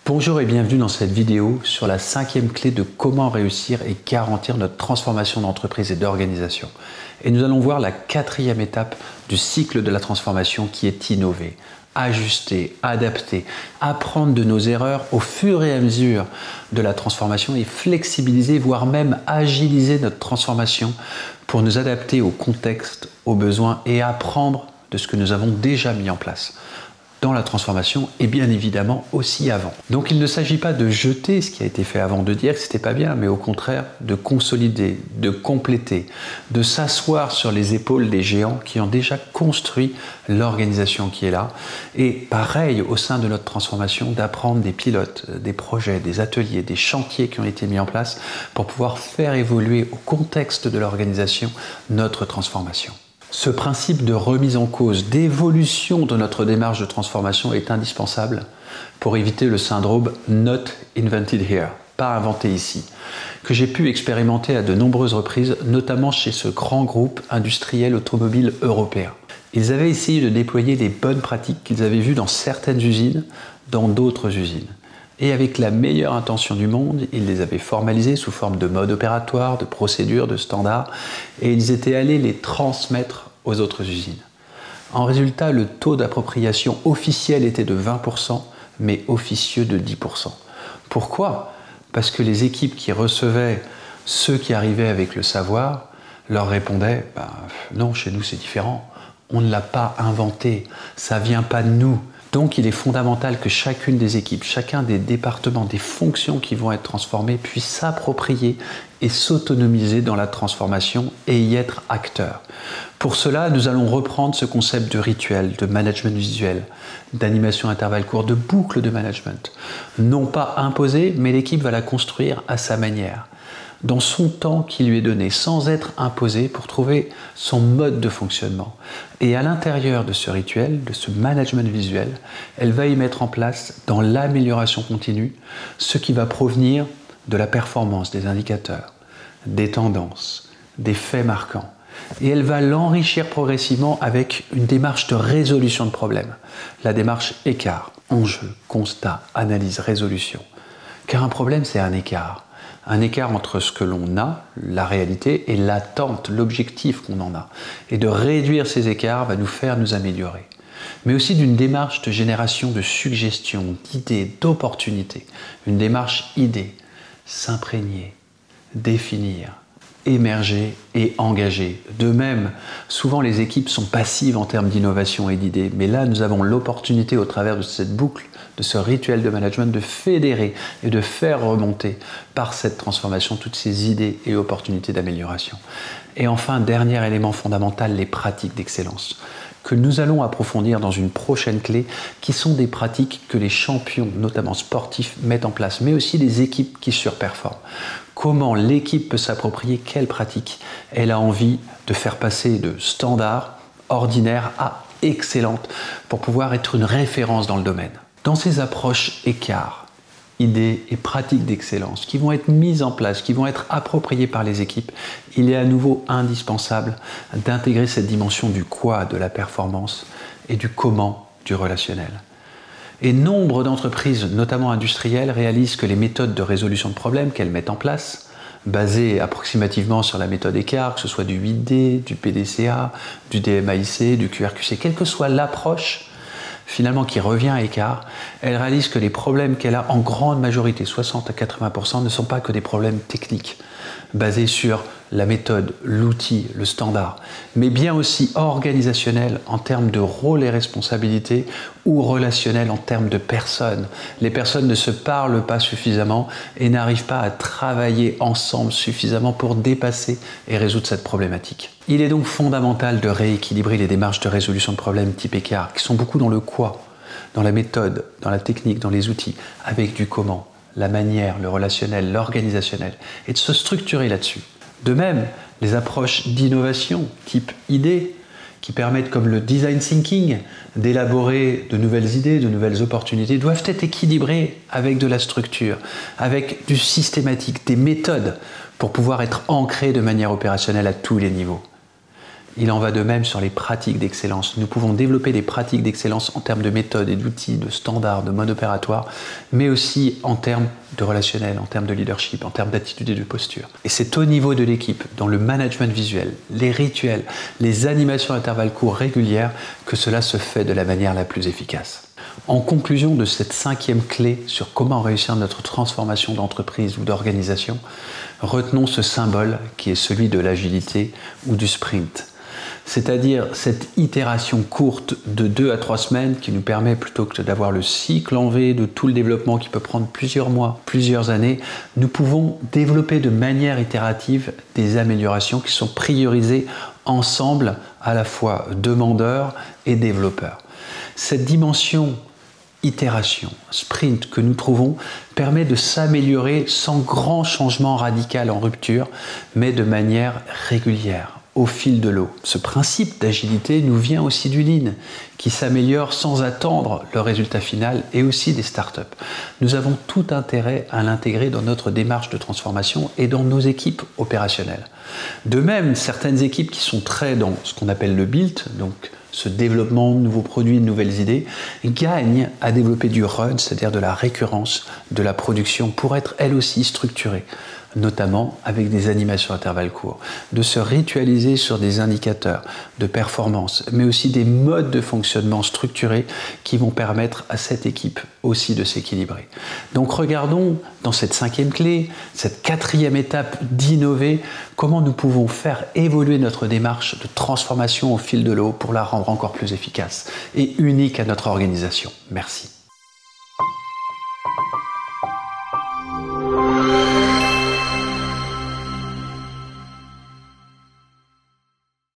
Bonjour et bienvenue dans cette vidéo sur la 5e clé de comment réussir et garantir notre transformation d'entreprise et d'organisation. Et nous allons voir la 4e étape du cycle de la transformation qui est innover, ajuster, adapter, apprendre de nos erreurs au fur et à mesure de la transformation et flexibiliser, voire même agiliser notre transformation pour nous adapter au contexte, aux besoins et apprendre de ce que nous avons déjà mis en place dans la transformation et bien évidemment aussi avant. Donc il ne s'agit pas de jeter ce qui a été fait avant, de dire que c'était pas bien, mais au contraire de consolider, de compléter, de s'asseoir sur les épaules des géants qui ont déjà construit l'organisation qui est là. Et pareil, au sein de notre transformation, d'apprendre des pilotes, des projets, des ateliers, des chantiers qui ont été mis en place pour pouvoir faire évoluer au contexte de l'organisation notre transformation. Ce principe de remise en cause, d'évolution de notre démarche de transformation est indispensable pour éviter le syndrome « not invented here », pas inventé ici, que j'ai pu expérimenter à de nombreuses reprises, notamment chez ce grand groupe industriel automobile européen. Ils avaient essayé de déployer les bonnes pratiques qu'ils avaient vues dans certaines usines, dans d'autres usines. Et avec la meilleure intention du monde, ils les avaient formalisés sous forme de mode opératoire, de procédures, de standards, et ils étaient allés les transmettre aux autres usines. En résultat, le taux d'appropriation officiel était de 20%, mais officieux de 10%. Pourquoi ? Parce que les équipes qui recevaient ceux qui arrivaient avec le savoir leur répondaient « Non, chez nous c'est différent, on ne l'a pas inventé, ça ne vient pas de nous ». Donc il est fondamental que chacune des équipes, chacun des départements, des fonctions qui vont être transformées puissent s'approprier et s'autonomiser dans la transformation et y être acteurs. Pour cela, nous allons reprendre ce concept de rituel, de management visuel, d'animation intervalle court, de boucle de management. Non pas imposée, mais l'équipe va la construire à sa manière, dans son temps qui lui est donné, sans être imposé, pour trouver son mode de fonctionnement. Et à l'intérieur de ce rituel, de ce management visuel, elle va y mettre en place, dans l'amélioration continue, ce qui va provenir de la performance des indicateurs, des tendances, des faits marquants. Et elle va l'enrichir progressivement avec une démarche de résolution de problèmes. La démarche écart, enjeu, constat, analyse, résolution. Car un problème, c'est un écart. Un écart entre ce que l'on a, la réalité, et l'attente, l'objectif qu'on en a. Et de réduire ces écarts va nous faire nous améliorer. Mais aussi d'une démarche de génération de suggestions, d'idées, d'opportunités. Une démarche idée, s'imprégner, définir, émerger et engager. De même, souvent les équipes sont passives en termes d'innovation et d'idées, mais là nous avons l'opportunité au travers de cette boucle, de ce rituel de management, de fédérer et de faire remonter par cette transformation toutes ces idées et opportunités d'amélioration. Et enfin, dernier élément fondamental, les pratiques d'excellence, que nous allons approfondir dans une prochaine clé, qui sont des pratiques que les champions, notamment sportifs, mettent en place, mais aussi les équipes qui surperforment. Comment l'équipe peut s'approprier quelles pratiques elle a envie de faire passer de standard, ordinaire à excellente, pour pouvoir être une référence dans le domaine. Dans ces approches écarts, idées et pratiques d'excellence qui vont être mises en place, qui vont être appropriées par les équipes, il est à nouveau indispensable d'intégrer cette dimension du quoi de la performance et du comment du relationnel. Et nombre d'entreprises, notamment industrielles, réalisent que les méthodes de résolution de problèmes qu'elles mettent en place, basées approximativement sur la méthode écart, que ce soit du 8D, du PDCA, du DMAIC, du QRQC, quelle que soit l'approche, finalement qui revient à écart, elle réalise que les problèmes qu'elle a en grande majorité, 60 à 80%, ne sont pas que des problèmes techniques, basés sur la méthode, l'outil, le standard, mais bien aussi organisationnels en termes de rôle et responsabilité ou relationnels en termes de personnes. Les personnes ne se parlent pas suffisamment et n'arrivent pas à travailler ensemble suffisamment pour dépasser et résoudre cette problématique. Il est donc fondamental de rééquilibrer les démarches de résolution de problèmes type écart, qui sont beaucoup dans le quoi, dans la méthode, dans la technique, dans les outils, avec du comment, la manière, le relationnel, l'organisationnel, et de se structurer là-dessus. De même, les approches d'innovation type idée, qui permettent, comme le design thinking, d'élaborer de nouvelles idées, de nouvelles opportunités, doivent être équilibrées avec de la structure, avec du systématique, des méthodes, pour pouvoir être ancrées de manière opérationnelle à tous les niveaux. Il en va de même sur les pratiques d'excellence. Nous pouvons développer des pratiques d'excellence en termes de méthodes et d'outils, de standards, de mode opératoire, mais aussi en termes de relationnel, en termes de leadership, en termes d'attitude et de posture. Et c'est au niveau de l'équipe, dans le management visuel, les rituels, les animations à intervalles courts régulières, que cela se fait de la manière la plus efficace. En conclusion de cette 5e clé sur comment réussir notre transformation d'entreprise ou d'organisation, retenons ce symbole qui est celui de l'agilité ou du sprint. C'est-à-dire cette itération courte de 2 à 3 semaines qui nous permet, plutôt que d'avoir le cycle en V de tout le développement qui peut prendre plusieurs mois, plusieurs années, nous pouvons développer de manière itérative des améliorations qui sont priorisées ensemble, à la fois demandeurs et développeurs. Cette dimension itération, sprint que nous trouvons permet de s'améliorer sans grand changement radical en rupture, mais de manière régulière, au fil de l'eau. Ce principe d'agilité nous vient aussi du Lean, qui s'améliore sans attendre le résultat final, et aussi des startups. Nous avons tout intérêt à l'intégrer dans notre démarche de transformation et dans nos équipes opérationnelles. De même, certaines équipes qui sont très dans ce qu'on appelle le build, donc ce développement de nouveaux produits, de nouvelles idées, gagnent à développer du run, c'est-à-dire de la récurrence de la production, pour être elles aussi structurées, notamment avec des animations à intervalles courts, de se ritualiser sur des indicateurs de performance, mais aussi des modes de fonctionnement structurés qui vont permettre à cette équipe aussi de s'équilibrer. Donc regardons dans cette 5e clé, cette 4e étape d'innover, comment nous pouvons faire évoluer notre démarche de transformation au fil de l'eau pour la rendre encore plus efficace et unique à notre organisation. Merci.